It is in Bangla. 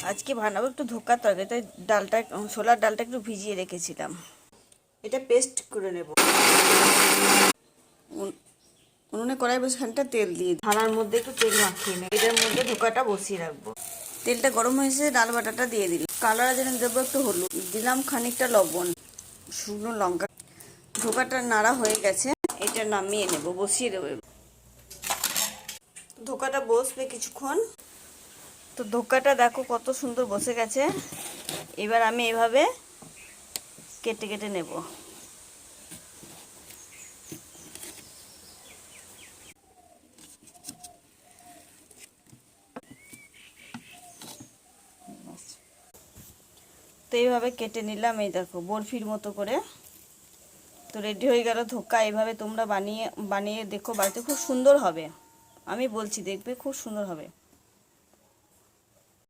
আজকে বানাবো একটু ধোকার তরকারি, তাই ডালটা, ছোলার ডালটা একটু ভিজিয়ে রেখেছিলাম। এটা পেস্ট করে নেব। উনুনে কড়াই বসে খানিকটা তেল দিয়ে থালার মধ্যে একটু তেল মাখিয়ে নেব। এটার মধ্যে ধোকাটা বসিয়ে রাখবো। তেলটা গরম হয়েছে, ডাল বাটাটা দিয়ে দিলাম। কালারের জন্য দেবো একটু হলুদ, দিলাম খানিকটা লবণ, শুকনো লঙ্কা। ধোকাটা নাড়া হয়ে গেছে, এটা নামিয়ে নেব, বসিয়ে দেবো। ধোকাটা বসবে কিছুক্ষণ। তো ধোকাটা দেখো কত সুন্দর বসে গেছে। এবার আমি এভাবে কেটে কেটে নেব। তো এইভাবে কেটে নিলাম, এই দেখো বরফির মতো করে। তো রেডি হয়ে গেল ধোকা। এইভাবে তোমরা বানিয়ে বানিয়ে দেখো, বাড়িতে খুব সুন্দর হবে। আমি বলছি, দেখবে খুব সুন্দর হবে।